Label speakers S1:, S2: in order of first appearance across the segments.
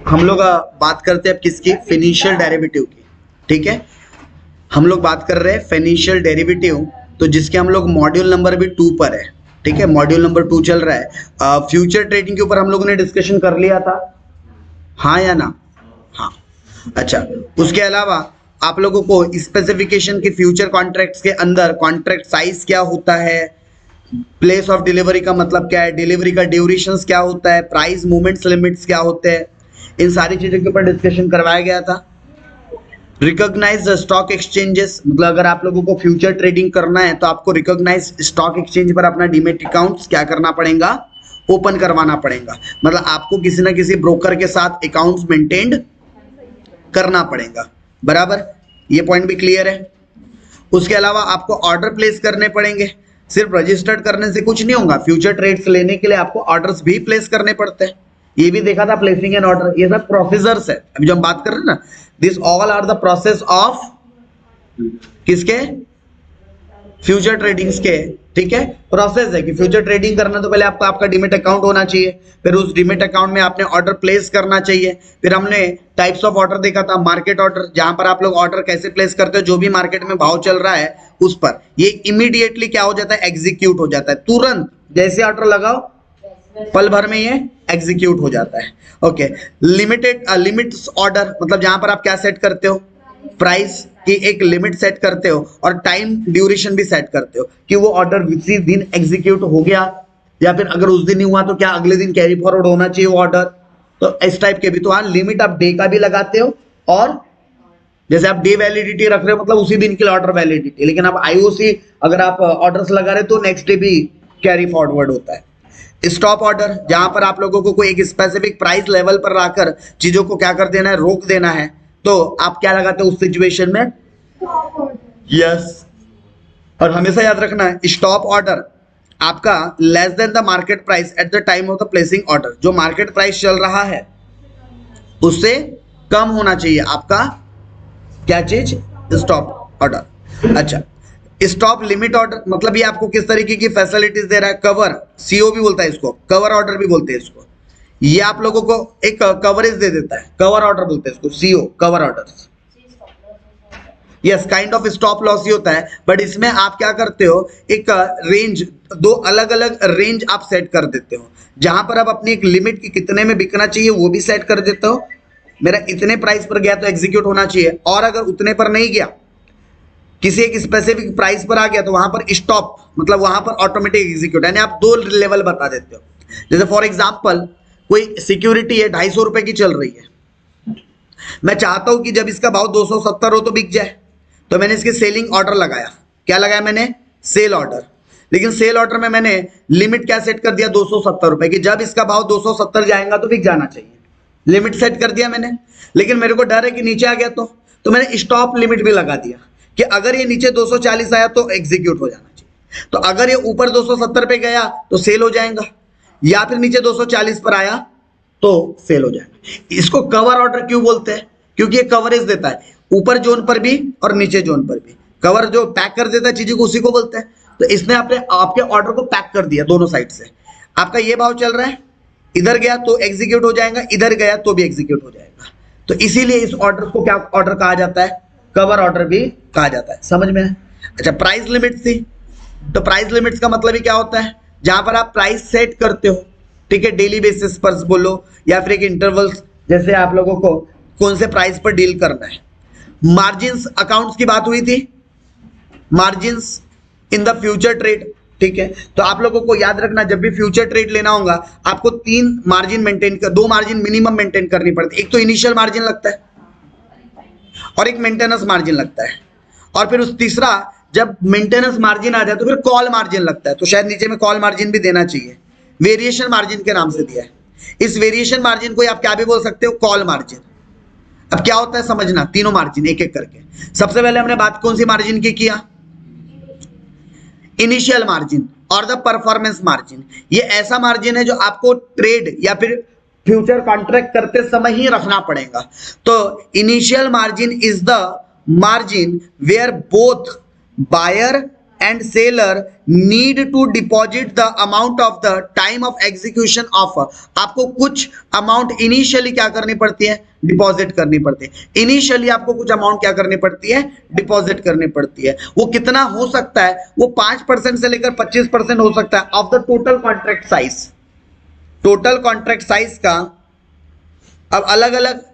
S1: हम लोग बात करते हैं किसकी, फिनिशियल डेरिवेटिव की। ठीक है, हम लोग बात कर रहे हैं फिनिशियल डेरिवेटिव, तो जिसके हम लोग मॉड्यूल नंबर भी 2 पर है। ठीक है, मॉड्यूल नंबर 2 चल रहा है। फ्यूचर ट्रेडिंग के ऊपर हम लोगों ने डिस्कशन कर लिया था, हाँ या ना? हाँ। अच्छा, उसके अलावा आप लोगों को स्पेसिफिकेशन के फ्यूचर कॉन्ट्रैक्ट्स के अंदर कॉन्ट्रैक्ट साइज क्या होता है, प्लेस ऑफ डिलीवरी का मतलब क्या है, डिलीवरी का ड्यूरेशंस क्या होता है, प्राइस मूवमेंट्स लिमिट्स क्या होते हैं, इन सारी चीजों के ऊपर डिस्कशन करवाया गया था। रिकॉग्नाइज स्टॉक एक्सचेंजेस, मतलब अगर आप लोगों को फ्यूचर ट्रेडिंग करना है तो आपको रिकॉग्नाइज स्टॉक एक्सचेंज पर अपना डीमेट अकाउंट्स क्या करना पड़ेगा, ओपन करवाना पड़ेगा। मतलब आपको किसी ना किसी ब्रोकर के साथ अकाउंट्स मेंटेन करना पड़ेगा, बराबर, ये पॉइंट भी क्लियर है। उसके अलावा आपको ऑर्डर प्लेस करने पड़ेंगे, सिर्फ रजिस्टर्ड करने से कुछ नहीं होगा, फ्यूचर ट्रेड्स लेने के लिए आपको ऑर्डर्स भी प्लेस करने पड़ते हैं। ये भी देखा था प्लेसिंग एन ऑर्डर, ये सब प्रोसीजर्स है। अभी जो हम बात कर रहे हैं ना, this all are the process of किसके, फ्यूचर ट्रेडिंग्स के। ठीक है, प्रोसेस है कि फ्यूचर ट्रेडिंग करना तो पहले आपको आपका डीमेट अकाउंट होना चाहिए, फिर उस डीमेट अकाउंट में आपने ऑर्डर प्लेस करना चाहिए। फिर हमने टाइप्स ऑफ ऑर्डर देखा था, मार्केट ऑर्डर, जहां पर आप लोग ऑर्डर कैसे प्लेस करते हो, जो भी मार्केट में भाव चल रहा है उस पर, ये इमीडिएटली क्या हो जाता है, एग्जीक्यूट हो जाता है, तुरंत जैसे ऑर्डर लगाओ पल भर में ये एग्जीक्यूट हो जाता है। ओके, लिमिट्स ऑर्डर, मतलब जहां पर आप क्या सेट करते हो, प्राइस की एक लिमिट सेट करते हो और टाइम ड्यूरेशन भी सेट करते हो कि वो ऑर्डर उसी दिन एग्जीक्यूट हो गया, या फिर अगर उस दिन नहीं हुआ तो क्या अगले दिन कैरी फॉरवर्ड होना चाहिए वो ऑर्डर। तो इस टाइप के भी, तो हाँ, लिमिट आप डे का भी लगाते हो, और जैसे आप डे वैलिडिटी रख रहे हो मतलब उसी दिन के लिए ऑर्डर वैलिडिटी, लेकिन आप आईओसी अगर आप ऑर्डर्स लगा रहे हो तो नेक्स्ट डे भी कैरी फॉरवर्ड होता है। स्टॉप ऑर्डर, जहां पर आप लोगों को कोई एक स्पेसिफिक प्राइस लेवल पर लाकर चीजों को क्या कर देना है, रोक देना है, तो आप क्या लगाते हो उस सिचुएशन में, यस। और हमेशा याद रखना है, स्टॉप ऑर्डर आपका less than the market price at the time of the placing order, जो मार्केट प्राइस चल रहा है उससे कम होना चाहिए आपका क्या चीज, स्टॉप ऑर्डर। अच्छा, स्टॉप लिमिट ऑर्डर, मतलब ये आपको किस तरीके की फैसिलिटीज दे रहा है, कवर, सीओ भी बोलता है इसको, कवर ऑर्डर भी बोलते हैं इसको, ये आप लोगों को एक कवरेज दे देता है, कवर ऑर्डर बोलते हैं इसको, CO, cover order. Yes, kind of stop loss ही होता है, बट इसमें आप क्या करते हो, एक रेंज, दो अलग अलग रेंज आप सेट कर देते हो, जहां पर आप अपनी एक लिमिट की कितने में बिकना चाहिए वो भी सेट कर देते हो, मेरा इतने प्राइस पर गया तो एग्जीक्यूट होना चाहिए, और अगर उतने पर नहीं गया, किसी एक स्पेसिफिक प्राइस पर आ गया तो वहां पर स्टॉप, मतलब वहां पर ऑटोमेटिक एग्जीक्यूट, यानी आप दो लेवल बता देते हो। जैसे फॉर एग्जांपल कोई सिक्योरिटी है 250 रुपए की चल रही है, मैं चाहता हूं कि जब इसका भाव 270 हो तो बिक जाए, तो मैंने इसके सेलिंग ऑर्डर लगाया, क्या लगाया मैंने, सेल ऑर्डर, लेकिन सेल ऑर्डर में मैंने लिमिट क्या सेट कर दिया, 270 रुपए की, जब इसका भाव 270 जाएगा तो बिक जाना चाहिए, लिमिट सेट कर दिया मैंने। लेकिन मेरे को डर है कि नीचे आ गया तो मैंने स्टॉप लिमिट भी लगा दिया कि अगर ये नीचे 240 आया तो एग्जीक्यूट हो जाना चाहिए, तो अगर ये ऊपर 270 पे गया तो सेल हो जाएगा, या फिर नीचे 240 पर आया तो सेल हो जाएगा। इसको कवर ऑर्डर क्यों बोलते हैं, क्योंकि ये कवरेज देता है, ऊपर जोन पर भी और नीचे जोन पर भी, कवर जो पैक कर देता है चीजों को उसी को बोलते हैं। तो इसने आपके ऑर्डर को पैक कर दिया दोनों साइड से, आपका ये भाव चल रहा है, इधर गया तो एग्जीक्यूट हो जाएगा, इधर गया तो भी एग्जीक्यूट हो जाएगा, तो इसीलिए इस ऑर्डर को क्या ऑर्डर कहा जाता है, कवर ऑर्डर भी कहा जाता है, समझ में है। अच्छा, प्राइस लिमिट थी, तो प्राइस लिमिट्स का मतलब ही क्या होता है, जहां पर आप प्राइस सेट करते हो, ठीक है, डेली बेसिस पर बोलो या फिर एक इंटरवल्स, जैसे आप लोगों को कौन से प्राइस पर डील करना है। मार्जिन्स अकाउंट्स की बात हुई थी, margins in the future trade, ठीक है, तो आप लोगों को याद रखना, जब भी फ्यूचर ट्रेड लेना होगा आपको 3 मार्जिन मेंटेन कर, 2 मार्जिन मिनिमम मेंटेन करनी पड़ती है, एक तो इनिशियल मार्जिन लगता है और एक मेंटेनेंस मार्जिन लगता है, और फिर उस तीसरा जब मेंटेनेंस मार्जिन आ जाए तो फिर कॉल मार्जिन लगता है, तो शायद नीचे में कॉल मार्जिन भी देना चाहिए, वेरिएशन मार्जिन के नाम से दिया है। इस वेरिएशन मार्जिन को आप क्या भी बोल सकते हो, कॉल मार्जिन। अब क्या होता है समझना, तीनों मार्जिन एक एक करके। सबसे पहले हमने बात कौन सी मार्जिन की किया, इनिशियल मार्जिन और द परफॉर्मेंस मार्जिन। ये ऐसा मार्जिन है जो आपको ट्रेड या फिर फ्यूचर कॉन्ट्रैक्ट करते समय ही रखना पड़ेगा। तो initial margin is the margin where both buyer and seller need to deposit the amount of the time of execution offer. आपको कुछ अमाउंट इनिशियली क्या करनी पड़ती है, डिपॉजिट करनी पड़ती है। इनिशियली आपको कुछ अमाउंट क्या करनी पड़ती है, डिपॉजिट करनी पड़ती है। वो कितना हो सकता है, वो 5% से लेकर 25% हो सकता है of the total contract size. Total contract size का अब अलग अलग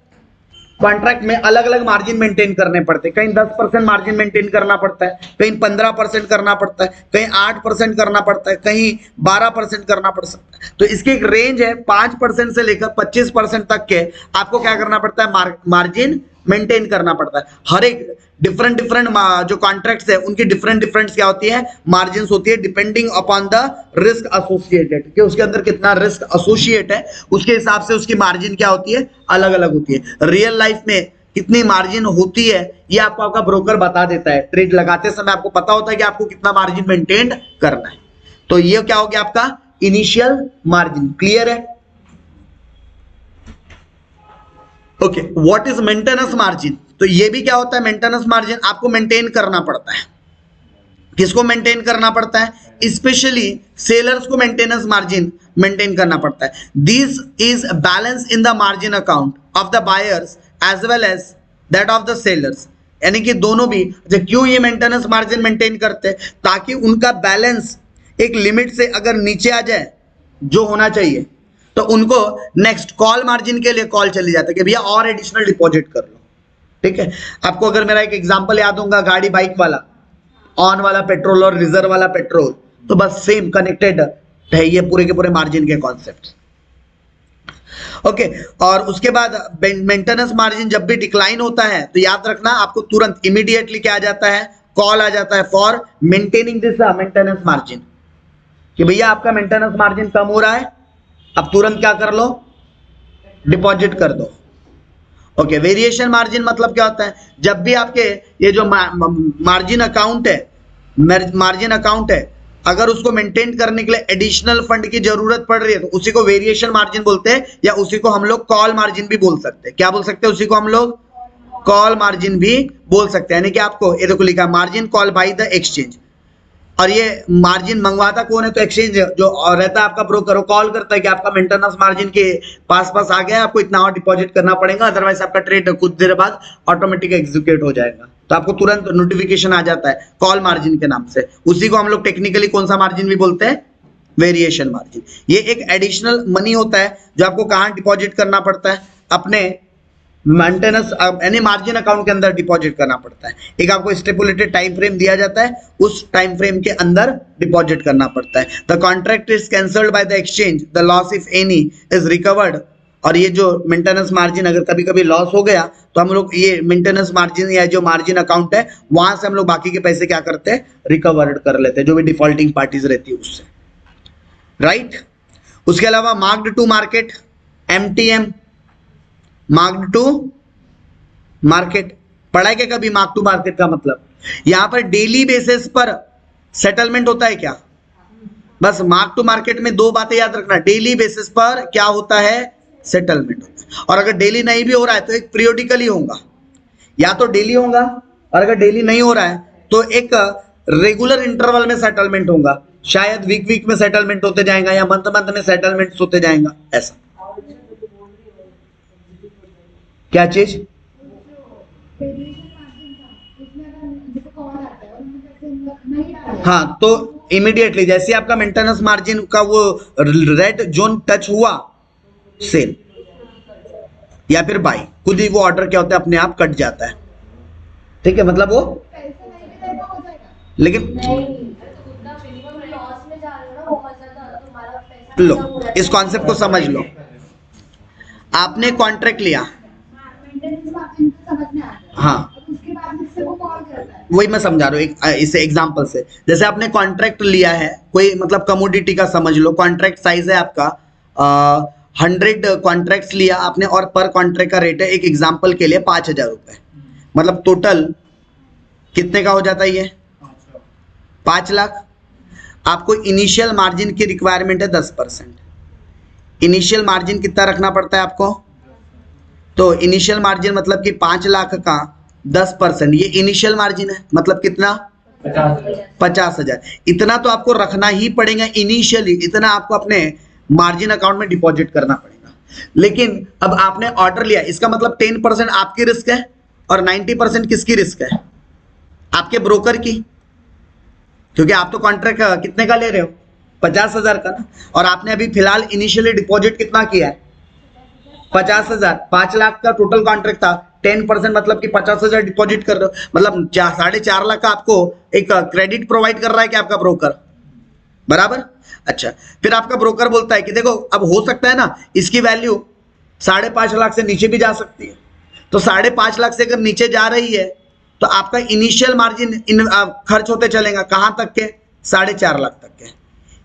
S1: कॉन्ट्रैक्ट में अलग अलग मार्जिन मेंटेन करने पड़ते हैं। कहीं 10% मार्जिन मेंटेन करना पड़ता है, कहीं 15% करना पड़ता है, कहीं 8% करना पड़ता है, कहीं 12% करना पड़ सकता है। तो इसकी एक रेंज है 5% से लेकर 25% तक के आपको क्या करना पड़ता है, मार्जिन मेंटेन करना पड़ता है। हर एक डिफरेंट जो कॉन्ट्रैक्ट्स है उनकी डिफरेंट क्या होती है, मार्जिन होती है, depending upon the risk associated, कि उसके अंदर कितना रिस्क एसोसिएट है उसके हिसाब से उसकी मार्जिन क्या होती है, अलग अलग होती है। रियल लाइफ में कितनी मार्जिन होती है ये आपको आपका ब्रोकर बता देता है। ट्रेड लगाते समय आपको पता होता है कि आपको कितना मार्जिन मेंटेन करना है। तो ये क्या हो गया आपका इनिशियल मार्जिन। क्लियर है? Okay, what is maintenance margin? तो ये भी क्या होता है, मेंटेनेंस मार्जिन आपको मेंटेन करना पड़ता है। किसको मेंटेन करना पड़ता है? स्पेशली सेलर्स को मेंटेनेंस मार्जिन मेंटेन करना पड़ता है। This is balance in the margin account of the buyers as well as that of the sellers. यानी कि दोनों भी। क्यों ये मेंटेनेंस मार्जिन मेंटेन करते हैं? ताकि उनका बैलेंस एक लिमिट से अगर नीचे आ जाए जो होना चाहिए तो उनको नेक्स्ट कॉल मार्जिन के लिए कॉल चली जाता है कि भैया और एडिशनल डिपॉजिट कर लो। ठीक है, आपको अगर मेरा एक एग्जांपल याद होगा, गाड़ी बाइक वाला, ऑन वाला पेट्रोल और रिजर्व वाला पेट्रोल, तो बस सेम कनेक्टेड है ये पूरे के पूरे मार्जिन के कॉन्सेप्ट। ओके, और उसके बाद मेंटेनेंस मार्जिन जब भी डिक्लाइन होता है तो याद रखना आपको तुरंत इमीडिएटली क्या आ जाता है, कॉल आ जाता है for maintaining this maintenance margin, कि भैया आपका मेंटेनेंस मार्जिन कम हो रहा है, अब तुरंत क्या कर लो, डिपॉजिट कर दो। ओके, वेरिएशन मार्जिन मतलब क्या होता है, जब भी आपके ये जो मार्जिन अकाउंट है अगर उसको मेंटेन करने के लिए एडिशनल फंड की जरूरत पड़ रही है तो उसी को वेरिएशन मार्जिन बोलते हैं, या उसी को हम लोग कॉल मार्जिन भी बोल सकते हैं। क्या बोल सकते हैं? उसी को हम लोग कॉल मार्जिन भी बोल सकते हैं। यानी कि आपको ये देखो लिखा margin call by the exchange, और ये मार्जिन मंगवाता कौन है? तो एक्सचेंज जो रहता है आपका ब्रोकर, वो कॉल करता है कि आपका मेंटेनेंस मार्जिन के पास आ गया है, आपको इतना और डिपॉजिट करना पड़ेगा, अदरवाइज आपका ट्रेड कुछ देर बाद ऑटोमेटिक एग्जीक्यूट हो जाएगा। तो आपको तुरंत नोटिफिकेशन आ जाता है कॉल मार्जिन के नाम से। उसी को हम लोग टेक्निकली कौन सा मार्जिन भी बोलते हैं? Variation margin. ये एक एडिशनल मनी होता है जो आपको कहाँ डिपॉजिट करना पड़ता है? अपने मेंटेनेंस यानी मार्जिन अकाउंट के अंदर डिपॉजिट करना पड़ता है। एक आपको स्टेपुलेटेड टाइम फ्रेम दिया जाता है, उस टाइम फ्रेम के अंदर डिपॉजिट करना पड़ता है। The contract is cancelled by the exchange, the loss if any is recovered. और ये जो मेंटेनेंस मार्जिन अगर कभी कभी लॉस हो गया तो हम लोग ये मेंटेनेंस मार्जिन या जो मार्जिन अकाउंट है वहां से हम लोग बाकी के पैसे क्या करते हैं? रिकवर्ड कर लेते हैं, जो भी डिफॉल्टिंग पार्टीज रहती है उससे, राइट। उसके अलावा marked to market, MTM, marked to market पढ़ा है क्या कभी? मार्क टू मार्केट का मतलब यहां पर डेली बेसिस पर सेटलमेंट होता है क्या? बस मार्क टू मार्केट में दो बातें याद रखना, डेली बेसिस पर क्या होता है? सेटलमेंट होता है। और अगर डेली नहीं भी हो रहा है तो एक पीरियोडिकली होगा, या तो डेली होगा, और अगर डेली नहीं हो रहा है तो एक रेगुलर इंटरवल में सेटलमेंट होगा। शायद वीक में सेटलमेंट होते जाएगा, या मंथ में सेटलमेंट होते जाएगा। ऐसा क्या चीज? हाँ, तो इमीडिएटली जैसे आपका मेंटेनेंस मार्जिन का वो रेड जोन टच हुआ, सेल या फिर बाई, खुद ही वो ऑर्डर क्या होता है अपने आप कट जाता है। ठीक है, मतलब वो लेकिन लो इस कॉन्सेप्ट को समझ लो। आपने कॉन्ट्रैक्ट लिया, हाँ वही मैं समझा रहा हूँ इस एग्जांपल से। जैसे आपने कॉन्ट्रैक्ट लिया है, कोई मतलब कमोडिटी का समझ लो, कॉन्ट्रैक्ट साइज है आपका 100 कॉन्ट्रैक्ट्स लिया आपने, और पर कॉन्ट्रैक्ट का रेट है एक एग्जांपल के लिए 5,000 रुपए, मतलब टोटल कितने का हो जाता है ये? 5 लाख। आपको इनिशियल मार्जिन की रिक्वायरमेंट है 10%। इनिशियल मार्जिन कितना रखना पड़ता है आपको? तो इनिशियल मार्जिन मतलब कि 5 लाख का 10%, ये इनिशियल मार्जिन है, मतलब कितना? 50,000। इतना तो आपको रखना ही पड़ेगा इनिशियली, इतना आपको अपने मार्जिन अकाउंट में डिपॉजिट करना पड़ेगा। लेकिन अब आपने ऑर्डर लिया, इसका मतलब 10% आपकी रिस्क है और 90% किसकी रिस्क है? आपके ब्रोकर की, क्योंकि आप तो कॉन्ट्रैक्ट कितने का ले रहे हो? 50,000 का ना। और आपने अभी फिलहाल इनिशियली डिपॉजिट कितना किया है? 50,000। 5 लाख का टोटल कॉन्ट्रैक्ट था, 10% मतलब कि 50,000 डिपॉजिट कर रहे हो, मतलब 4.5 लाख का आपको एक क्रेडिट प्रोवाइड कर रहा है कि आपका ब्रोकर, बराबर। अच्छा, फिर आपका ब्रोकर बोलता है कि देखो अब हो सकता है ना इसकी वैल्यू 5.5 लाख से नीचे भी जा सकती है, तो 5.5 लाख से अगर नीचे जा रही है तो आपका इनिशियल मार्जिन खर्च होते चलेगा कहां तक के? 4.5 लाख तक के।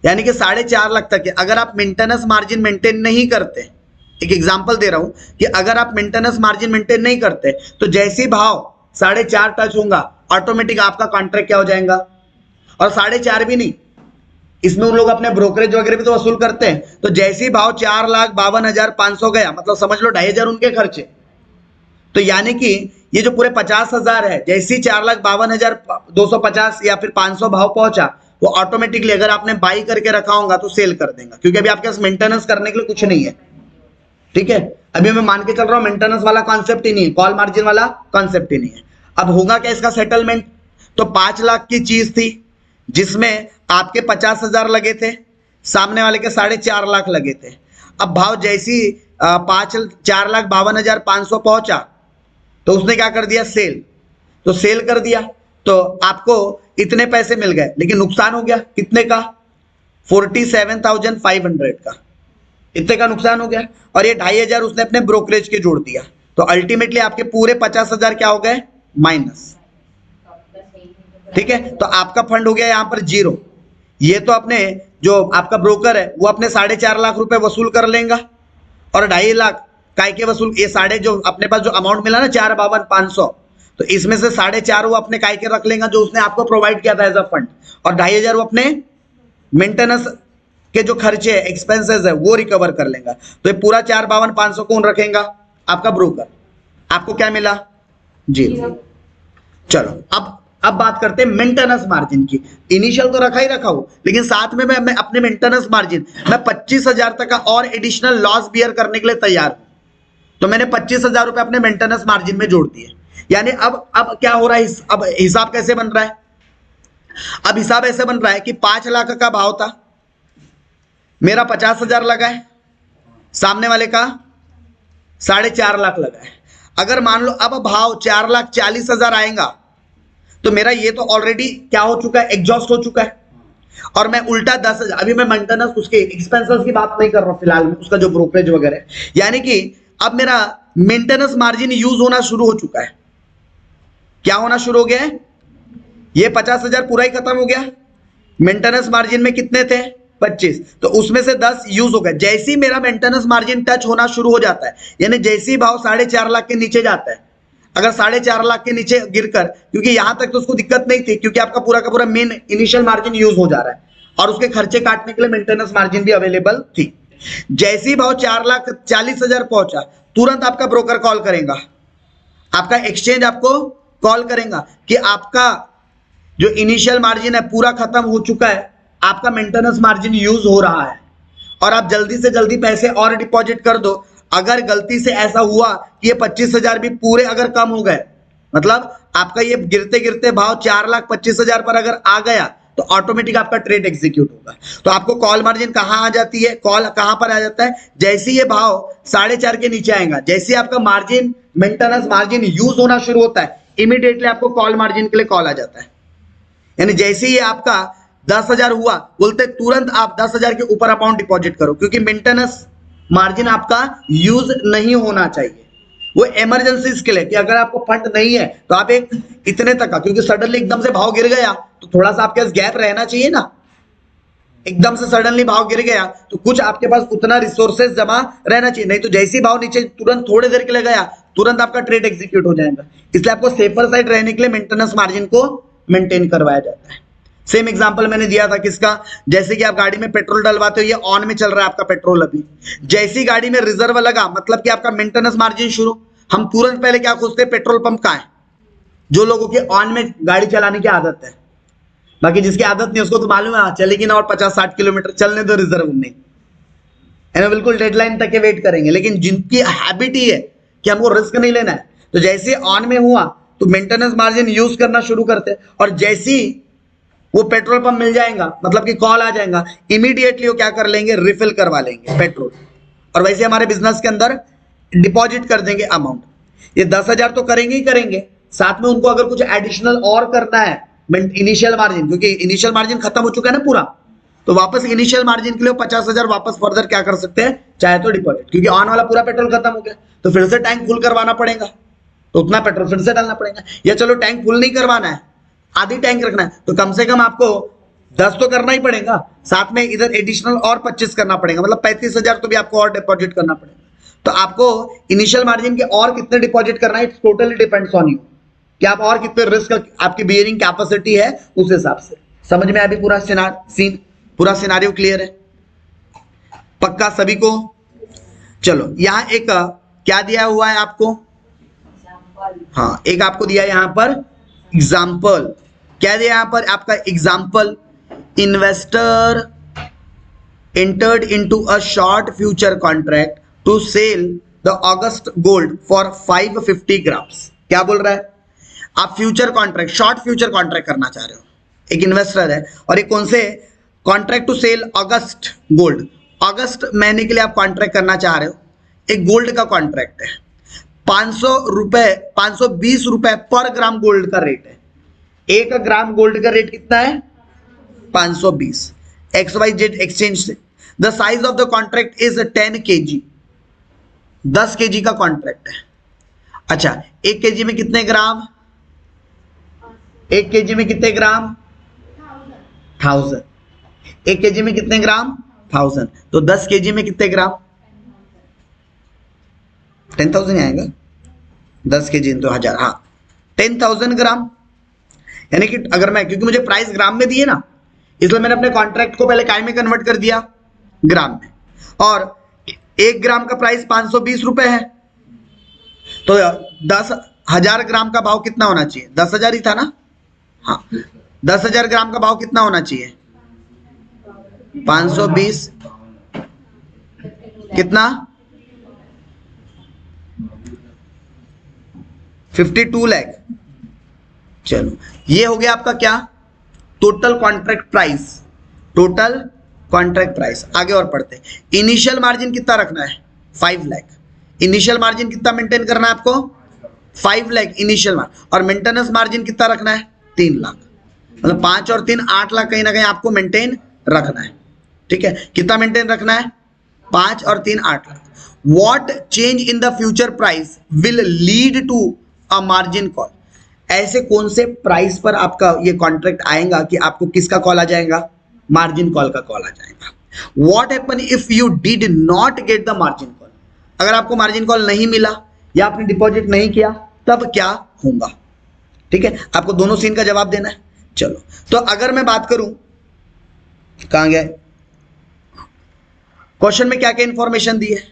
S1: यानी कि 4.5 लाख तक के अगर आप मेंटेनेंस मार्जिन मेंटेन नहीं करते, एक एग्जांपल दे रहा हूं कि अगर आप मेंटेनेंस मार्जिन मेंटेन नहीं करते तो जैसे ही भाव 4.5 टच होगा ऑटोमेटिक आपका कॉन्ट्रैक्ट क्या हो जाएगा? और 4.5 भी नहीं, इसमें उन लोग अपने ब्रोकरेज वगैरह भी तो वसूल करते हैं, तो जैसे ही भाव 4,52,500 गया, मतलब समझ लो 2,500 उनके खर्चे। तो यानी कि ये जो पूरे 50,000 है, जैसे ही 4,52,250 या फिर 500 भाव पहुंचा, वो ऑटोमेटिकली अगर आपने बाई करके रखा होगा तो सेल कर देगा, क्योंकि अभी आपके पास मेंटेनेंस करने के लिए कुछ नहीं है। ठीक है, अभी मैं मान के चल रहा हूं मेंटेनेंस वाला कॉन्सेप्ट ही नहीं है, कॉल मार्जिन वाला कॉन्सेप्ट ही नहीं है। अब होगा क्या इसका सेटलमेंट? तो 5 लाख की चीज थी जिसमें आपके 50,000 लगे थे, सामने वाले के 4.5 लाख लगे थे। अब भाव जैसी 4,52,500 पहुंचा तो उसने क्या कर दिया? सेल। तो सेल कर दिया तो आपको इतने पैसे मिल गए, लेकिन नुकसान हो गया कितने का? 47,500 का, इतने का नुकसान हो गया। और ये 2,500 उसने अपने ब्रोकरेज के जोड़ दिया, तो अल्टीमेटली आपके पूरे 50,000 क्या हो गए? माइनस। ठीक है, तो आपका फंड हो गया यहां पर 0। ये तो अपने जो आपका ब्रोकर है वो अपने 4.5 लाख रुपए वसूल कर लेगा और 2.5 लाख काय के वसूल, ये साढ़े जो अपने पास जो अमाउंट मिला ना 4,52,500, तो इसमें से 4.5 वो अपने काय के रख लेगा जो उसने आपको प्रोवाइड किया था एज अ फंड, और 2,500 वो अपने मेंटेनेंस के जो खर्चे है, एक्सपेंसेस है, वो रिकवर कर लेगा। तो ये पूरा 4,52,500 कौन रखेगा? आपका ब्रोकर। आपको क्या मिला? 0। चलो अब बात करते हैं मेंटेनेंस मार्जिन की। इनिशियल तो रखा ही रखा हूं, लेकिन साथ में मैं अपने मेंटेनेंस मार्जिन मैं 25,000 तक का और एडिशनल लॉस बियर करने के लिए तैयार हूं, तो मैंने 25,000 रुपए अपने मेंटेनेंस मार्जिन में जोड़ दिए। यानी अब क्या हो रहा है? अब हिसाब कैसे बन रहा है? अब हिसाब ऐसे बन रहा है कि 5 लाख का भाव था, मेरा 50,000 लगा है, सामने वाले का 4.5 लाख लगा है। अगर मान लो अब भाव 4,40,000 आएगा तो मेरा ये तो ऑलरेडी क्या हो चुका है? एग्जॉस्ट हो चुका है। और मैं उल्टा 10,000, अभी मैं मेंटेनेंस उसके एक्सपेंसेस की बात नहीं कर रहा हूं फिलहाल, उसका जो ब्रोकरेज वगैरह, यानी कि अब मेरा मेंटेनेंस मार्जिन यूज होना शुरू हो चुका है। क्या होना शुरू हो गया है? ये 50,000 पूरा ही खत्म हो गया। मेंटेनेंस मार्जिन में कितने थे? 25, तो उसमें से 10 यूज हो गया। जैसे ही मेरा मेंटेनेंस मार्जिन टच होना शुरू हो जाता है, यानी जैसे ही भाव 4.5 लाख के नीचे जाता है, अगर 4.5 लाख के नीचे गिरकर, क्योंकि यहां तक तो उसको दिक्कत नहीं थी क्योंकि आपका पूरा का पूरा मेन इनिशियल मार्जिन यूज हो जा रहा है और उसके खर्चे काटने के लिए मेंटेनेंस मार्जिन भी अवेलेबल थी। जैसे ही भाव 4,40,000 पहुंचा, तुरंत आपका ब्रोकर कॉल करेगा, आपका एक्सचेंज आपको कॉल करेगा कि आपका जो इनिशियल मार्जिन है पूरा खत्म हो चुका है, आपका मेंटेनेंस मार्जिन यूज हो रहा है और आप जल्दी से जल्दी पैसे और डिपॉजिट कर दो। अगर गलती से ऐसा हुआ कि ये 25,000 भी पूरे अगर कम हो गए, मतलब आपका ये गिरते गिरते भाव 4,25,000 पर अगर आ गया, तो ऑटोमेटिक आपका ट्रेड एग्जीक्यूट होगा। तो आपको कॉल मार्जिन कहां आ जाती है? कॉल कहां पर आ जाता है? जैसे ये भाव 4.5 के नीचे आएगा, जैसे आपका मार्जिन मेंटेनेंस मार्जिन यूज होना शुरू होता है, इमीडिएटली आपको कॉल मार्जिन के लिए कॉल आ जाता है। यानी जैसे ही आपका 10,000 हुआ, बोलते तुरंत आप 10,000 के ऊपर अमाउंट डिपॉजिट करो, क्योंकि मेंटेनेंस मार्जिन आपका यूज नहीं होना चाहिए। वो इमरजेंसी के लिए कि अगर आपको फंड नहीं है तो आप एक इतने तक का, क्योंकि सडनली एकदम से भाव गिर गया तो थोड़ा सा आपके पास गैप रहना चाहिए ना। एकदम से सडनली भाव गिर गया तो कुछ आपके पास उतना रिसोर्सेज जमा रहना चाहिए, नहीं तो जैसे ही भाव नीचे तुरंत थोड़ी देर के लिए गया, तुरंत आपका ट्रेड एग्जीक्यूट हो जाएगा। इसलिए आपको सेफर साइड रहने के लिए मेंटेनेंस मार्जिन को मेंटेन करवाया जाता है। सेम एग्जांपल मैंने दिया था किसका? जैसे कि आप गाड़ी में पेट्रोल डलवाते हो, ये ऑन में चल रहा है आपका पेट्रोल, अभी जैसी गाड़ी में रिजर्व लगा, मतलब कि आपका मेंटेनेंस मार्जिन शुरू। हम तुरंत पहले क्या खोजते हैं? पेट्रोल पंप कहां है? जो लोगों के ऑन में गाड़ी चलाने की आदत है, बाकी जिसकी आदत नहीं उसको तो मालूम है चलेगी ना और 50-60 किलोमीटर चलने दो रिजर्व में, है ना, बिल्कुल डेडलाइन तक के वेट करेंगे। लेकिन जिनकी हैबिट ही है कि हमको रिस्क नहीं लेना है, तो जैसे ऑन में हुआ तो मेंटेनेंस मार्जिन यूज करना शुरू करते हैं, और जैसे ही वो पेट्रोल पंप मिल जाएगा, मतलब कि कॉल आ जाएगा, इमीडिएटली वो क्या कर लेंगे, रिफिल करवा लेंगे पेट्रोल। और वैसे हमारे बिजनेस के अंदर डिपॉजिट कर देंगे अमाउंट। ये 10,000 तो करेंगे ही करेंगे, साथ में उनको अगर कुछ एडिशनल और करना है इनिशियल मार्जिन, क्योंकि इनिशियल मार्जिन खत्म हो चुका है ना पूरा, तो वापस इनिशियल मार्जिन के लिए 50,000 वापस फर्दर क्या कर सकते हैं, चाहे तो डिपॉजिट, क्योंकि ऑन वाला पूरा पेट्रोल खत्म हो गया तो फिर से टैंक फुल करवाना पड़ेगा, तो उतना पेट्रोल फिर से डालना पड़ेगा। या चलो टैंक फुल नहीं करवाना है, आधी टैंक रखना है, तो कम से कम आपको 10 तो करना ही पड़ेगा, साथ में इधर एडिशनल और 25 करना पड़ेगा, मतलब 35,000 तो भी आपको और डिपॉजिट करना पड़ेगा। तो आपको इनिशियल मार्जिन के और कितने डिपॉजिट करना है, it's totally depends on you, कि आप और कितने रिस्क आपकी बियरिंग कैपेसिटी है उस हिसाब से। समझ में अभी पूरा सीन, पूरा सिनारियो क्लियर है पक्का सभी को? चलो यहां एक क्या दिया हुआ है आपको, हाँ एक आपको दिया है यहां पर एग्जाम्पल। क्या दिया यहां पर आपका example, investor entered into a short future contract to sell the August gold for 550 grams। क्या बोल रहा है, आप future contract, short future contract करना चाह रहे हो, एक इन्वेस्टर है और ये कौन से contract to sell August gold, अगस्त महीने के लिए आप कॉन्ट्रैक्ट करना चाह रहे हो, एक गोल्ड का कॉन्ट्रैक्ट है, 500 रुपए 520 रुपए पर ग्राम गोल्ड का रेट है। 1 ग्राम गोल्ड का रेट कितना है, 520, XYZ एक्सचेंज से। The size of the contract is 10 kg, 10 kg का कॉन्ट्रैक्ट है। अच्छा 1 kg में कितने ग्राम, 1 kg में कितने ग्राम, 1000। 1 kg में कितने ग्राम, 1000, तो 10 kg में कितने ग्राम, 10,000 आएगा, 10 kg तो 1000, हाँ 10,000 ग्राम। यानी कि अगर मैं, क्योंकि मुझे प्राइस ग्राम में दिए ना, इसलिए मैंने अपने कॉन्ट्रैक्ट को पहले काय में कन्वर्ट कर दिया, ग्राम में, और 1 ग्राम का प्राइस 520 रुपए है, तो 10,000 ग्राम का भाव कितना होना चाहिए, 10,000 ही था ना, हाँ 10,000 ग्राम का भाव कितना होना चाहिए, 520 कितना, 52 लाख। चलो ये हो गया आपका क्या, total contract price, total contract price. आगे और पढ़ते हैं, इनिशियल मार्जिन कितना रखना है, 5 लाख। इनिशियल मार्जिन कितना मेंटेन करना है आपको, 5 लाख इनिशियल मार्जिन, और मेंटेनेंस मार्जिन कितना रखना है, 3 लाख, मतलब 5 और 3 8 लाख कहीं ना कहीं आपको मेंटेन रखना है। ठीक है, कितना मेंटेन रखना है, 5 और 3 8 lakh. What change in the future price will lead to a margin call, ऐसे कौन से प्राइस पर आपका ये कॉन्ट्रैक्ट आएगा कि आपको किसका कॉल आ जाएगा, मार्जिन कॉल का कॉल आ जाएगा। What happen if you did not get the margin call, अगर आपको मार्जिन कॉल नहीं मिला या आपने डिपॉजिट नहीं किया तब क्या होगा। ठीक है, आपको दोनों सीन का जवाब देना है। चलो तो अगर मैं बात करूं, कहां गया क्वेश्चन में क्या क्या इंफॉर्मेशन दी है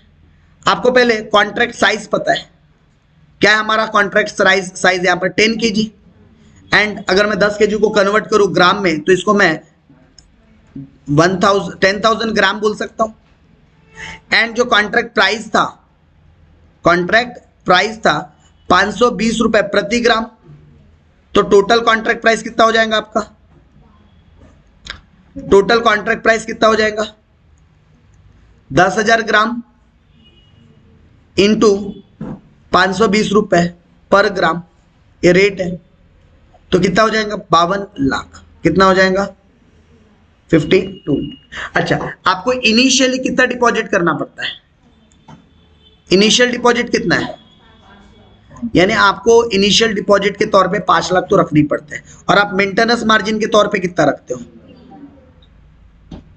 S1: आपको, पहले कॉन्ट्रैक्ट साइज पता है, क्या है हमारा कॉन्ट्रैक्ट साइज यहाँ पर 10 kg, एंड अगर मैं 10 kg को कन्वर्ट करूं ग्राम में तो इसको मैं 10,000 ग्राम बोल सकता हूं। एंड जो कॉन्ट्रैक्ट प्राइस था, कॉन्ट्रैक्ट प्राइस था 520 रुपए प्रति ग्राम, तो टोटल कॉन्ट्रैक्ट प्राइस कितना हो जाएगा आपका, टोटल कॉन्ट्रैक्ट प्राइस कितना हो जाएगा, 10,000 ग्राम इंटू 520 रुपए पर ग्राम, ये रेट है, तो कितना हो जाएगा, 52 लाख। कितना हो जाएगा, 52। अच्छा आपको इनिशियली कितना डिपॉजिट करना पड़ता है, इनिशियल डिपॉजिट कितना है, यानी आपको इनिशियल डिपॉजिट के तौर पे 5 लाख तो रखनी पड़ते हैं, और आप मेंटेनेंस मार्जिन के तौर पे कितना रखते हो,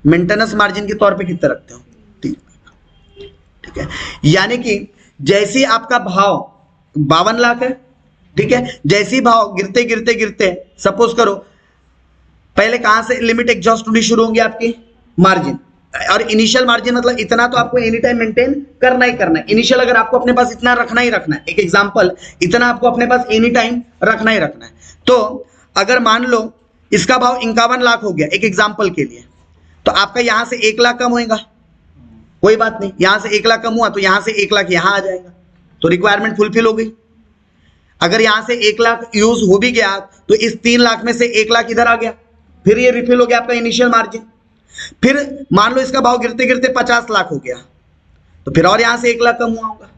S1: मेंटेनेंस मार्जिन के तौर पे कितना रखते हो, ठीक है। यानी कि जैसे आपका भाव 52 लाख है, ठीक है, जैसे भाव गिरते गिरते गिरते, सपोज करो पहले कहां से लिमिट एग्जॉस्ट होनी शुरू होंगी आपकी, मार्जिन, और इनिशियल मार्जिन मतलब इतना तो आपको एनी टाइम मेंटेन करना ही करना है। इनिशियल अगर आपको अपने पास इतना रखना ही रखना है, एक एग्जांपल, इतना आपको अपने पास एनी टाइम रखना ही रखना है। तो अगर मान लो इसका भाव 51 लाख हो गया एक एग्जाम्पल के लिए, तो आपका यहां से 1 लाख कम होएगा, कोई बात नहीं, यहां से 1 लाख कम हुआ तो यहां से 1 लाख यहां आ जाएगा, तो रिक्वायरमेंट फुलफिल हो गई। अगर यहां से 1 लाख यूज हो भी गया तो इस 3 लाख में से 1 लाख इधर आ गया, फिर ये रिफिल हो गया आपका इनिशियल मार्जिन। फिर मान लो इसका भाव गिरते गिरते 50 लाख हो गया, तो फिर और यहां से 1 लाख कम हुआ होगा,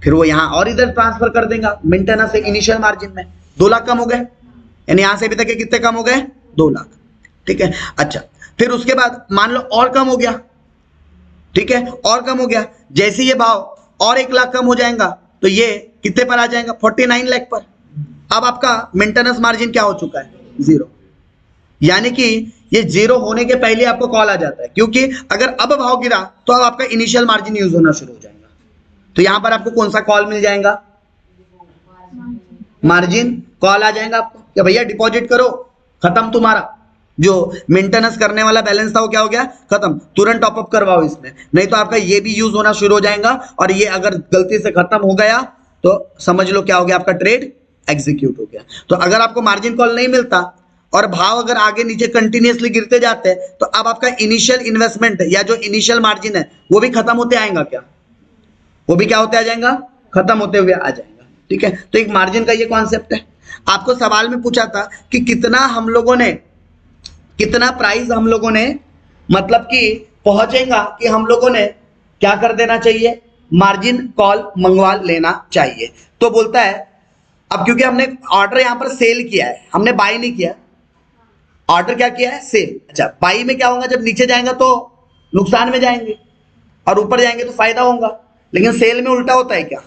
S1: फिर वो यहां और इधर ट्रांसफर कर देगा मेंटेनेंस से इनिशियल मार्जिन में, 2 लाख कम हो गए, यानी यहां से अभी तक के कितने कम हो गए, 2 लाख, ठीक है। अच्छा, फिर उसके बाद मान लो और कम हो गया, ठीक है, और कम हो गया, जैसे ये भाव और 1 लाख कम हो जाएगा तो ये कितने पर आ जाएगा, 49 लाख पर। अब आपका मेंटेनेंस मार्जिन क्या हो चुका है, 0, यानी कि ये 0 होने के पहले आपको कॉल आ जाता है, क्योंकि अगर अब भाव गिरा तो अब आपका इनिशियल मार्जिन यूज होना शुरू हो जाएगा, तो यहां पर आपको कौन सा कॉल मिल जाएगा, मार्जिन कॉल आ जाएगा आपको कि भैया डिपॉजिट करो, खत्म तुम्हारा जो मेंटेनेंस करने वाला बैलेंस था वो क्या हो गया, खत्म, तुरंत टॉपअप करवाओ इसमें, नहीं तो आपका ये भी यूज होना शुरू हो जाएगा, और ये अगर गलती से खत्म हो गया तो समझ लो क्या हो गया, आपका ट्रेड एग्जीक्यूट हो गया। तो अगर आपको मार्जिन कॉल नहीं मिलता और भाव अगर आगे नीचे कंटिन्यूअसली गिरते जाते हैं तो अब आपका इनिशियल इन्वेस्टमेंट या जो इनिशियल मार्जिन है वो भी खत्म होते आएगा, क्या वो भी क्या होते आ जाएगा, खत्म होते हुए आ जाएगा, ठीक है। तो एक मार्जिन का ये कॉन्सेप्ट है। आपको सवाल में पूछा था कि कितना प्राइस हम लोगों ने मतलब कि पहुंचेगा कि हम लोगों ने क्या कर देना चाहिए, मार्जिन कॉल मंगवा लेना चाहिए। तो बोलता है अब क्योंकि हमने ऑर्डर यहां पर सेल किया है, हमने बाई नहीं किया, ऑर्डर क्या किया है, सेल। अच्छा, बाई में क्या होगा, जब नीचे जाएगा तो नुकसान में जाएंगे और ऊपर जाएंगे तो फायदा होगा, लेकिन सेल में उल्टा होता है क्या,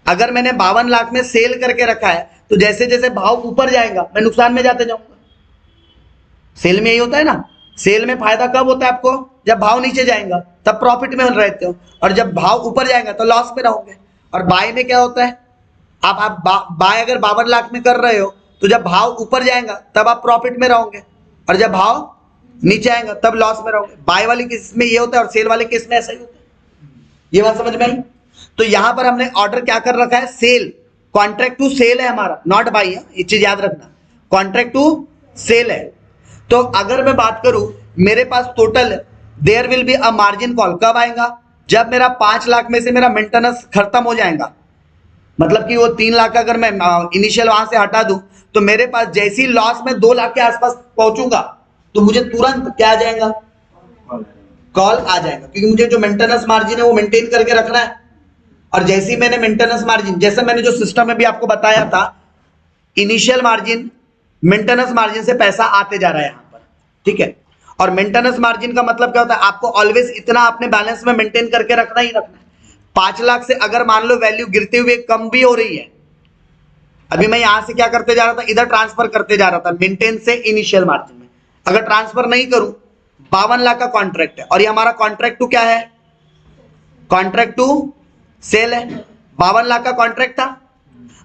S1: अगर मैंने 52 लाख में सेल करके रखा है तो जैसे जैसे भाव ऊपर जाएगा मैं नुकसान में जाते जाऊंगा। सेल में यही होता है ना, सेल में फायदा कब होता है आपको, जब भाव नीचे जाएगा तब प्रॉफिट में रहते हो, और जब भाव ऊपर जाएगा तो लॉस में रहोगे। और बाय में क्या होता है, आप बाय अगर 52 लाख में कर रहे हो तो जब भाव ऊपर जाएगा तब आप प्रॉफिट में रहोगे, और जब भाव नीचे आएगा तब लॉस में रहोगे। बाय वाले केस में ये होता है और सेल वाले केस में ऐसा ही होता है। ये बात समझ में आई। तो यहां पर हमने ऑर्डर क्या कर रखा है, सेल, कॉन्ट्रैक्ट टू सेल है हमारा, नॉट बाई, ये चीज याद रखना, कॉन्ट्रैक्ट टू सेल है। तो अगर मैं बात करूं मेरे पास total there will be a margin call, कब आएगा, जब मेरा 5 लाख में से मेरा मेंटेनेंस खत्म हो जाएगा, मतलब कि वो 3 लाख का अगर मैं इनिशियल वहां से हटा दूं तो मेरे पास जैसी लॉस में 2 लाख के आसपास पहुंचूंगा तो मुझे तुरंत क्या आ जाएगा, कॉल आ जाएगा, क्योंकि मुझे जो मेंटेनेंस मार्जिन है वो मेंटेन करके रखना है। और जैसे ही मैंने मेंटेनेंस मार्जिन, जैसे मैंने जो सिस्टम में भी आपको बताया था, इनिशियल मार्जिन मेंटेनेंस मार्जिन से पैसा आते जा रहा है यहां पर, ठीक है। और मेंटेनेंस मार्जिन का मतलब क्या होता है, आपको ऑलवेज इतना अपने बैलेंस में मेंटेन करके रखना ही रखना है। 5 लाख से अगर मान लो वैल्यू गिरते हुए कम भी हो रही है, अभी मैं यहां से क्या करते जा रहा था, इधर ट्रांसफर करते जा रहा था मेंटेन से इनिशियल मार्जिन में, अगर ट्रांसफर नहीं करूं, 52 लाख का कॉन्ट्रैक्ट है और ये हमारा कॉन्ट्रैक्ट टू क्या है, कॉन्ट्रैक्ट टू सेल है, 52 लाख का कॉन्ट्रैक्ट था।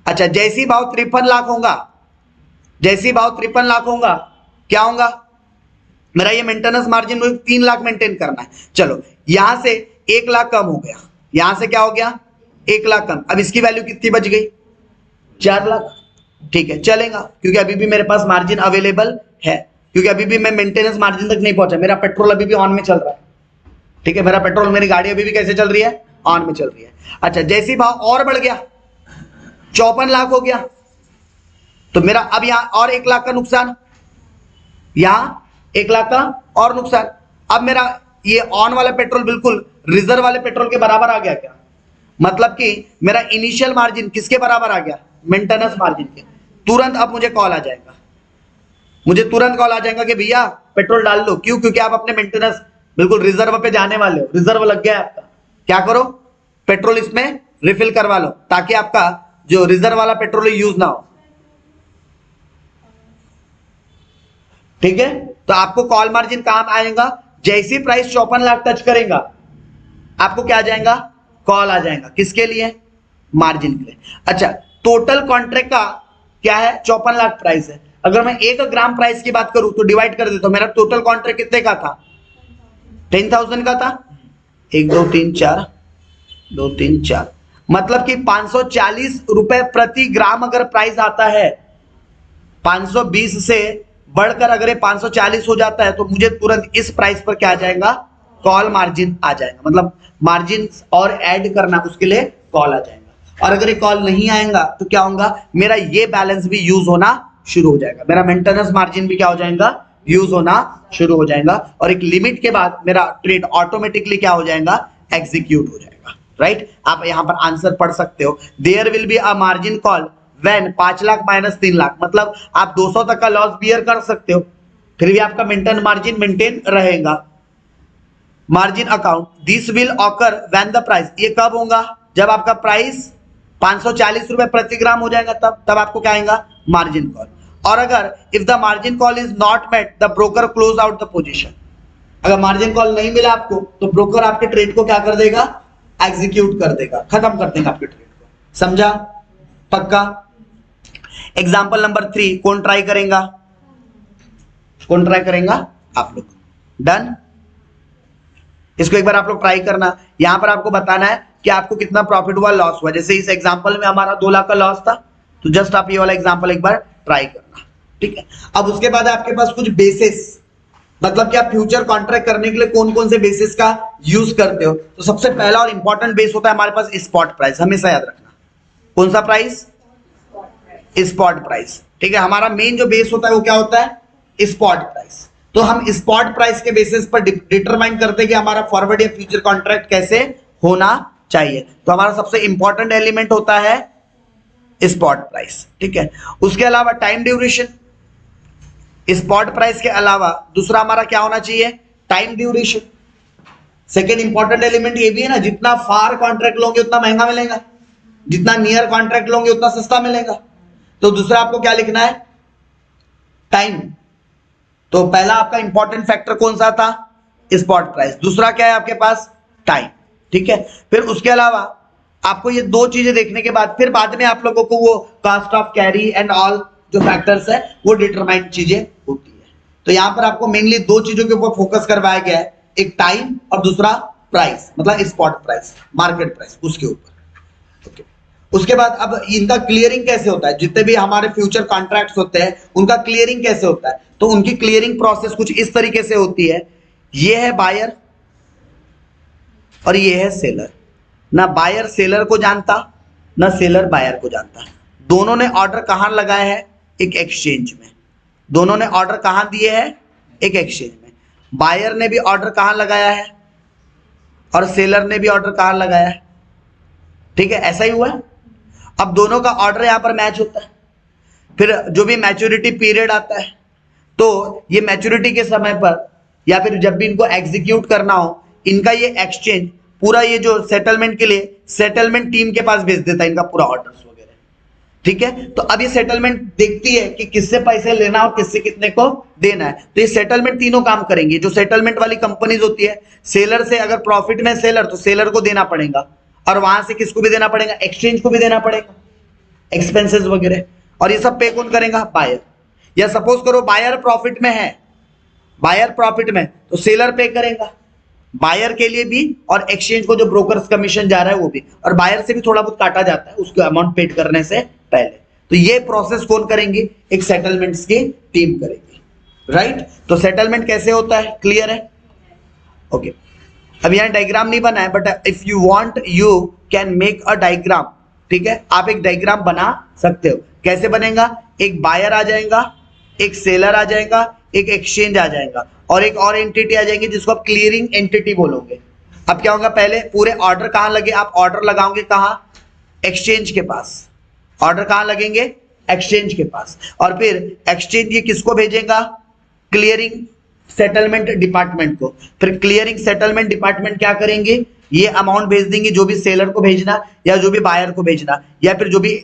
S1: अच्छा, जैसी भाव 53 लाख होगा, जैसी भाव 53 लाख होगा क्या होगा, मेरा ये मेंटेनेंस मार्जिन 3 लाख मेंटेन करना है। चलो यहां से 1 लाख कम हो गया, यहां से क्या हो गया, 1 लाख कम, अब इसकी वैल्यू कितनी बच गई, 4 लाख, ठीक है, चलेगा, क्योंकि अभी भी मेरे पास मार्जिन अवेलेबल है, क्योंकि अभी भी मैं मेंटेनेंस मार्जिन तक नहीं पहुंचा, मेरा पेट्रोल अभी भी ऑन में चल रहा है, ठीक है, मेरा पेट्रोल, मेरी गाड़ी अभी भी कैसे चल रही है, ऑन में चल रही है। अच्छा, जैसी भाव और बढ़ गया, 54 लाख हो गया, तो मेरा अब यहां और 1 लाख का नुकसान, यहां 1 लाख का और नुकसान। अब मेरा ये ऑन वाला पेट्रोल बिल्कुल रिजर्व वाले पेट्रोल के बराबर आ गया क्या, मतलब कि मेरा इनिशियल मार्जिन किसके बराबर आ गया, मेंटेनेंस मार्जिन के। तुरंत अब मुझे कॉल आ जाएगा, मुझे तुरंत कॉल आ जाएगा कि भैया पेट्रोल डाल लो, क्यों, क्योंकि आप अपने मेंटेनेंस बिल्कुल रिजर्व पे जाने वाले हो, रिजर्व लग गया है आपका, क्या करो, पेट्रोल इसमें रिफिल करवा लो, ताकि आपका जो रिजर्व वाला पेट्रोल यूज ना हो, ठीक है। तो आपको कॉल मार्जिन काम आएगा, जैसी प्राइस 54 लाख टच करेगा आपको क्या आ जाएगा, कॉल आ जाएगा, किसके लिए, मार्जिन के लिए। अच्छा, टोटल कॉन्ट्रैक्ट का क्या है, 54 लाख प्राइस है, अगर मैं 1 ग्राम प्राइस की बात करूं तो डिवाइड कर देता हूं, मेरा टोटल कॉन्ट्रैक्ट कितने का था, 10,000 का था, 1 2 3 4 2 3 4, मतलब कि 540 रुपए प्रति ग्राम अगर प्राइस आता है, 520 से बढ़कर अगर ये 540 हो जाता है तो मुझे तुरंत इस प्राइस पर क्या आ जाएगा, कॉल मार्जिन आ जाएगा, मतलब मार्जिन और ऐड करना उसके लिए कॉल आ जाएगा। और अगर ये कॉल नहीं आएगा तो क्या होगा, मेरा ये बैलेंस भी यूज होना शुरू हो जाएगा, मेरा मेंटेनेंस मार्जिन भी क्या हो जाएगा, यूज होना शुरू हो जाएगा, और एक लिमिट के बाद मेरा ट्रेड ऑटोमेटिकली क्या हो जाएगा, एग्जीक्यूट हो जाएगा। राइट, आप यहां पर आंसर पढ़ सकते हो, there will be a margin call when 5 lakh minus 3 lakh, मतलब आप 200 तक का लॉस बियर कर सकते हो, फिर भी आपका मेंटेन मार्जिन मेंटेन रहेगा। Margin account, this will occur when the price, ये कब होगा, जब आपका प्राइस 540 रुपए प्रति ग्राम हो जाएगा, तब आपको क्या आएगा, मार्जिन कॉल। और अगर if the margin call is not met the broker close out the position, अगर मार्जिन कॉल नहीं मिला आपको तो ब्रोकर आपके ट्रेड को क्या कर देगा, एग्जीक्यूट कर देगा, खत्म कर देगा आपके ट्रेड को। समझा, पक्का। एग्जांपल नंबर 3 कौन ट्राई करेगा, कौन ट्राई करेगा, आप लोग। डन, इसको एक बार आप लोग ट्राई करना। यहां पर आपको बताना है कि आपको कितना प्रॉफिट हुआ, लॉस हुआ। जैसे इस एग्जांपल में हमारा 2 लाख का लॉस था, तो जस्ट आप ये वाला एग्जांपल एक बार ट्राई करना, ठीक है। अब उसके बाद आपके पास कुछ बेसिस, मतलब कि आप फ्यूचर कॉन्ट्रैक्ट करने के लिए कौन कौन से बेसिस का यूज करते हो। तो सबसे पहला और इंपॉर्टेंट बेस होता है हमारे पास स्पॉट प्राइस, हमेशा याद रखना। कौन सा प्राइस, स्पॉट प्राइस, ठीक है। हमारा मेन जो बेस होता है वो क्या होता है, स्पॉट प्राइस। तो हम स्पॉट प्राइस के बेसिस पर डिटरमाइन करते हैं कि हमारा फॉरवर्ड या फ्यूचर कॉन्ट्रैक्ट कैसे होना चाहिए। तो हमारा सबसे इंपॉर्टेंट एलिमेंट होता है स्पॉट प्राइस, ठीक है। उसके अलावा टाइम ड्यूरेशन, स्पॉट प्राइस के अलावा दूसरा हमारा क्या होना चाहिए, time duration. Second important element ये भी है ना, जितना फार कॉन्ट्रैक्ट लोगे उतना महंगा मिलेगा, जितना नियर कॉन्ट्रैक्ट लोगे उतना सस्ता मिलेगा। तो दूसरा आपको क्या लिखना है, टाइम। तो पहला आपका इंपॉर्टेंट फैक्टर कौन सा था, स्पॉट प्राइस, दूसरा क्या है आपके पास, टाइम, ठीक है। फिर उसके अलावा आपको ये दो चीजें देखने के बाद फिर बाद में आप लोगों को वो cost of carry and all जो फैक्टर्स है वो डिटरमाइन चीजें होती है। तो यहां पर आपको मेनली दो चीजों के ऊपर फोकस करवाया गया है, एक टाइम और दूसरा प्राइस, मतलब स्पॉट प्राइस, मार्केट प्राइस, उसके ऊपर। ओके, उसके बाद अब इनका क्लियरिंग कैसे होता है, जितने भी हमारे फ्यूचर कॉन्ट्रैक्ट्स होते हैं उनका क्लियरिंग कैसे होता है। तो उनकी क्लियरिंग प्रोसेस कुछ इस तरीके से होती है, ये है बायर और ये है सेलर। ना बायर सेलर को जानता, ना सेलर बायर को जानता। दोनों ने ऑर्डर कहां लगाए हैं, एक एक्सचेंज में। दोनों ने ऑर्डर कहां दिए हैं, एक एक्सचेंज में। बायर ने भी ऑर्डर कहां लगाया है और सेलर ने भी ऑर्डर कहां लगाया है, ठीक है, ऐसा ही हुआ है। अब दोनों का ऑर्डर यहां पर मैच होता है। फिर जो भी मैच्योरिटी पीरियड आता है, तो ये मैच्योरिटी के समय पर या फिर जब भी इनको एग्जीक्यूट करना हो, इनका ये एक्सचेंज पूरा ये जो सेटलमेंट के लिए सेटलमेंट टीम के पास भेज देता है इनका पूरा ऑर्डर्स वगैरह, ठीक है। तो अब ये सेटलमेंट देखती है कि किससे पैसे लेना और किससे कितने को देना है। तो ये सेटलमेंट तीनों काम करेंगे। जो सेटलमेंट वाली कंपनीज होती है, सेलर से अगर प्रॉफिट में सेलर, तो सेलर को देना पड़ेगा, और वहां से किसको भी देना पड़ेगा, एक्सचेंज को भी देना पड़ेगा, एक्सपेंसेस वगैरह। और ये सब पे कौन करेगा, बायर। या सपोज करो बायर प्रॉफिट में है, बायर प्रॉफिट में, तो सेलर पे करेगा, बायर के लिए भी और एक्सचेंज को जो ब्रोकर्स कमीशन जा रहा है वो भी, और बायर से भी थोड़ा बहुत काटा जाता है उसको अमाउंट पेड करने से पहले। तो ये प्रोसेस कौन करेंगे, एक सेटलमेंट्स की टीम करेगी, राइट। तो सेटलमेंट कैसे होता है, क्लियर है, ओके। अब यहाँ डायग्राम नहीं बना है, but if you want you can make a diagram, ठीक है। आप एक डायग्राम बना सकते हो। कैसे बनेगा, एक बायर आ जाएगा, एक सेलर आ जाएगा, एक एक्सचेंज आ जाएगा, और एक और एंटिटी आ जाएगी जिसको आप क्लियरिंग एंटिटी बोलोगे। अब क्या होगा, पहले पूरे ऑर्डर कहां लगे, आप ऑर्डर लगाओगे कहां, एक्सचेंज के पास। ऑर्डर कहां लगेंगे, एक्सचेंज के पास। और फिर एक्सचेंज ये किसको भेजेगा, क्लियरिंग सेटलमेंट डिपार्टमेंट को। फिर क्लियरिंग सेटलमेंट डिपार्टमेंट क्या करेंगे, ये अमाउंट भेज देंगे, जो भी सेलर को भेजना या जो भी बायर को भेजना, या फिर जो भी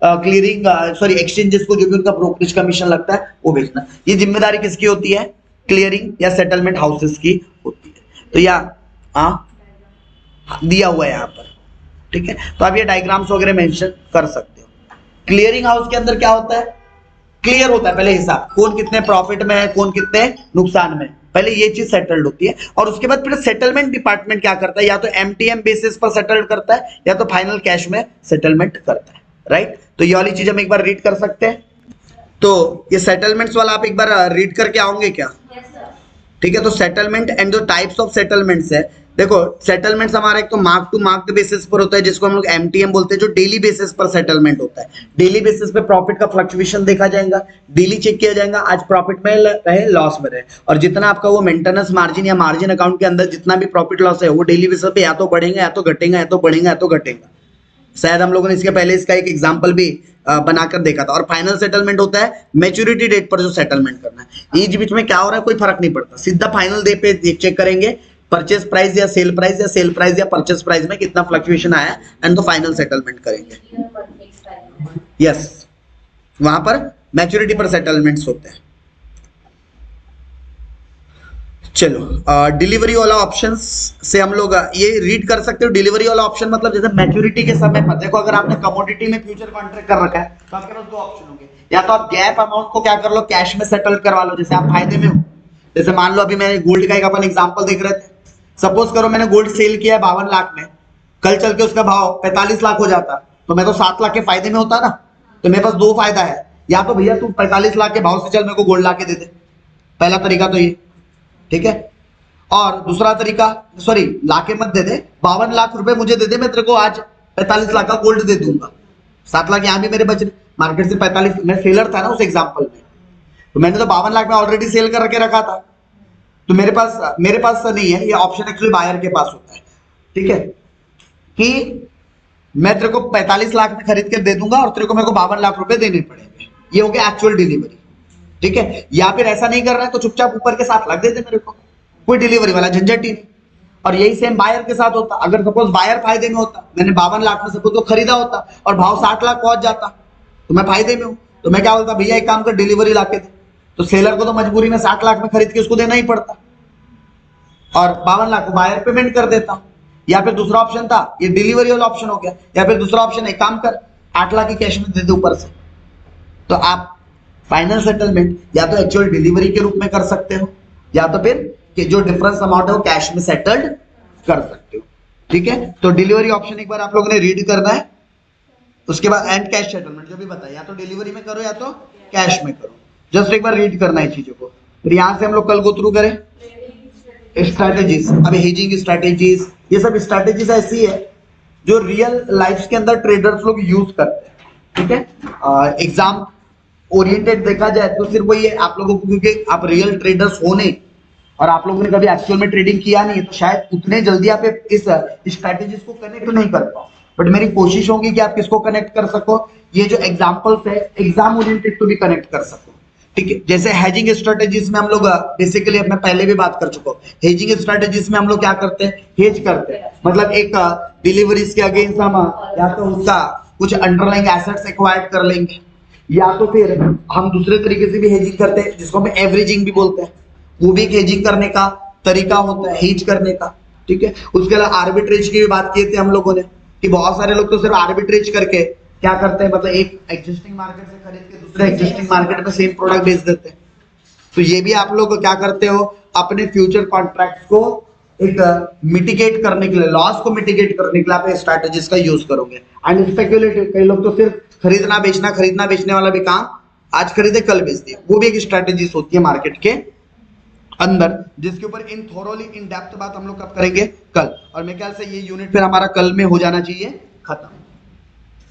S1: क्लियरिंग एक्सचेंजेस को जो भी उनका ब्रोकरेज कमीशन लगता है वो भेजना। ये जिम्मेदारी किसकी होती है, क्लियरिंग या सेटलमेंट हाउसेस की होती है। तो यहाँ दिया हुआ है यहाँ पर, ठीक है। तो आप ये डायग्राम्स वगैरह मेंशन कर सकते हो। क्लियरिंग हाउस के अंदर क्या होता है, क्लियर होता है पहले हिसाब, कौन कितने प्रॉफिट में है, कौन कितने नुकसान में, पहले ये चीज सेटल्ड होती है। और उसके बाद फिर सेटलमेंट डिपार्टमेंट क्या करता है, या तो एमटीएम बेसिस पर सेटल्ड करता है या तो फाइनल कैश में सेटलमेंट करता है, राइट। तो ये वाली चीज हम एक बार रीड कर सकते हैं। तो ये सेटलमेंट्स वाला आप एक बार रीड करके आओगे क्या? ठीक है, तो सेटलमेंट एंड जो टाइप्स ऑफ सेटलमेंट्स है, देखो सेटलमेंट्स हमारा एक तो मार्क टू मार्क बेसिस पर होता है जिसको हम लोग एमटीएम बोलते हैं, जो डेली बेसिस पर सेटलमेंट होता है। डेली बेसिस पे प्रॉफिट का फ्लक्चुएशन देखा जाएगा, डेली चेक किया जाएगा आज प्रॉफिट में रहे लॉस में रहे, और जितना आपका वो मेंटेनेंस मार्जिन या मार्जिन अकाउंट के अंदर जितना भी प्रॉफिट लॉस है वो डेली बेसिस पे या तो बढ़ेगा या तो घटेगा, या तो बढ़ेगा या तो घटेगा। शायद हम लोगों ने इसके पहले इसका एक एग्जांपल भी बनाकर देखा था। और फाइनल सेटलमेंट होता है मैच्योरिटी डेट पर जो सेटलमेंट करना है। इस बीच में क्या हो रहा है कोई फर्क नहीं पड़ता, सीधा फाइनल डे पे चेक करेंगे परचेस प्राइस या सेल प्राइस या सेल प्राइस या परचेस प्राइस में कितना फ्लक्चुएशन आया एंड तो फाइनल सेटलमेंट करेंगे। यस, वहां पर मैच्योरिटी पर सेटलमेंट्स होते हैं। चलो डिलीवरी वाला ऑप्शंस से हम लोग ये रीड कर सकते हो। डिलीवरी वाला ऑप्शन मतलब जैसे मैच्योरिटी के समय पर देखो, अगर आपने कमोडिटी में फ्यूचर कॉन्ट्रैक्ट कर रखा है तो आपके पास दो ऑप्शन होंगे, या तो आप गैप अमाउंट को क्या कर लो कैश में सेटल करवा लो, जैसे आप फायदे में हो। जैसे मान लो अभी मैंने गोल्ड का एक अपन एग्जांपल देख रहे थे, सपोज करो मैंने गोल्ड सेल किया 52 लाख में, कल चल के उसका भाव 45 लाख हो जाता तो मैं तो 7 लाख के फायदे में होता ना। तो मेरे पास दो फायदा है, या तो भैया तू 45 लाख के भाव से चल मेरे को गोल्ड ला के दे दे, पहला तरीका तो ये, ठीक है। और दूसरा तरीका, सॉरी लाके मत दे दे, 52 लाख रुपए मुझे दे दे, मैं तेरे को आज 45 लाख का गोल्ड दे दूंगा, 7 लाख यहाँ भी मेरे बच रहे, मार्केट से 45, मैं सेलर था ना उस एग्जांपल में, तो मैंने तो 52 लाख में ऑलरेडी सेल करके रखा था, तो मेरे पास नहीं है ये ऑप्शन, एक्चुअली बायर के पास होता है, ठीक है, कि मैं तेरे को 45 लाख में खरीद के दे दूंगा और तेरे को मेरे को 52 लाख रुपए देने पड़ेंगे। ये हो गया एक्चुअल डिलीवरी, ठीक है। या फिर ऐसा नहीं कर रहा है तो चुपचाप ऊपर के 7 लाख दे दे मेरे को, कोई डिलीवरी वाला झंझट ही नहीं। और यही सेम बायर के साथ होता, अगर सपोज बायर फायदे में होता, मैंने 52 लाख में सपोज तो खरीदा होता और भाव 60 लाख पहुंच जाता तो मैं फायदे में हूं, तो मैं क्या बोलता भैया एक काम कर डिलीवरी लाके दे, तो सेलर को तो मजबूरी में 60 लाख में खरीद के उसको देना ही पड़ता और 52 लाख को बायर पेमेंट कर देता। या फिर दूसरा ऑप्शन था, ये डिलीवरी वाला ऑप्शन हो गया, या फिर दूसरा ऑप्शन है काम कर 8 लाख की कैश में दे दे ऊपर से। तो आप फाइनल सेटलमेंट या तो एक्चुअल डिलीवरी के रूप में कर सकते हो, या तो फिर कि जो डिफरेंस अमाउंट है वो कैश में सेटल्ड कर सकते हो, ठीक है। तो डिलीवरी ऑप्शन एक बार आप लोगों ने रीड करना है, उसके बाद एंड कैश सेटलमेंट जो भी बताया, या तो डिलीवरी में करो या तो कैश में करो, जस्ट एक बार रीड करना है चीजों को। फिर यहां से हम लोग कल गो थ्रू करें स्ट्रैटेजीज। अभी हेजिंग स्ट्रैटेजीज, ये सब स्ट्रैटेजीज ऐसी है जो रियल लाइफ के अंदर ट्रेडर्स लोग यूज करते हैं, ठीक है। एग्जाम ओरिएंटेड देखा जाए तो सिर्फ वही है आप लोगों को, क्योंकि आप रियल ट्रेडर्स हो नहीं और आप लोगों ने कभी एक्चुअल में ट्रेडिंग किया नहीं है, तो शायद उतने जल्दी आप इस स्ट्रैटेजीज को कनेक्ट नहीं कर पाओ, बट मेरी कोशिश होगी कि आप किसको कनेक्ट कर सको, ये जो एग्जांपल्स है एग्जाम ओरिएंटेड को भी कनेक्ट कर सको, ठीक है। जैसे हेजिंग स्ट्रैटेजीज में हम लोग बेसिकली मैं पहले भी बात कर चुका हूँ, हेजिंग स्ट्रैटेजीज में हम लोग क्या करते हैं, हेज करते हैं, मतलब एक डिलीवरीज के अगेंस्ट हम या तो उसका कुछ अंडरलाइंग एसेट्स एक्वायर्ड कर लेंगे, या तो फिर हम दूसरे तरीके से भी हेजिंग करते हैं जिसको हम एवरेजिंग भी बोलते हैं, वो भी एक हेजिंग करने का तरीका होता है, हेज करने का, ठीक है। उसके अलावा आर्बिट्रेज की भी बात किए थे हम लोगों ने कि बहुत सारे लोग तो सिर्फ आर्बिट्रेज करके क्या करते हैं, मतलब एक एग्जिस्टिंग मार्केट से खरीद के दूसरे एग्जिस्टिंग मार्केट में सेम प्रोडक्ट बेच देते हैं। तो ये भी आप लोग क्या करते हो, अपने फ्यूचर कॉन्ट्रैक्ट्स को एक मिटिगेट करने के लिए, लॉस को मिटिगेट करने के लिए आप स्ट्रैटेजीज का यूज करोगे। एंड स्पेक्युलेटिव, कई लोग तो सिर्फ खरीदना बेचने वाला भी काम आज खरीदे कल बेच दिए, वो भी एक स्ट्रैटेजीज होती है मार्केट के अंदर, जिसके ऊपर इन थोरोली इन डेप्थ बात हम लोग कब करेंगे, कल। और मेरे ख्याल से ये यूनिट फिर हमारा कल में हो जाना चाहिए खत्म,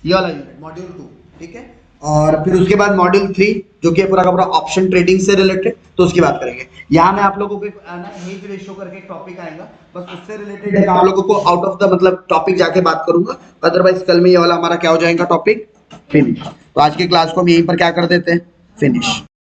S1: ये वाला यूनिट मॉड्यूल 2, ठीक है। और फिर उसके बाद मॉड्यूल 3 जो कि पूरा का पूरा ऑप्शन ट्रेडिंग से रिलेटेड, तो उसकी बात करेंगे। यहाँ मैं आप लोगों को हेज रेशियो करके एक टॉपिक आएगा, बस उससे रिलेटेड है, आप लोगों को आउट ऑफ द मतलब टॉपिक जाके बात करूंगा, अदरवाइज कल में ये वाला हमारा क्या हो जाएगा टॉपिक फिनिश। तो आज की क्लास को हम यहीं पर क्या कर देते हैं, फिनिश।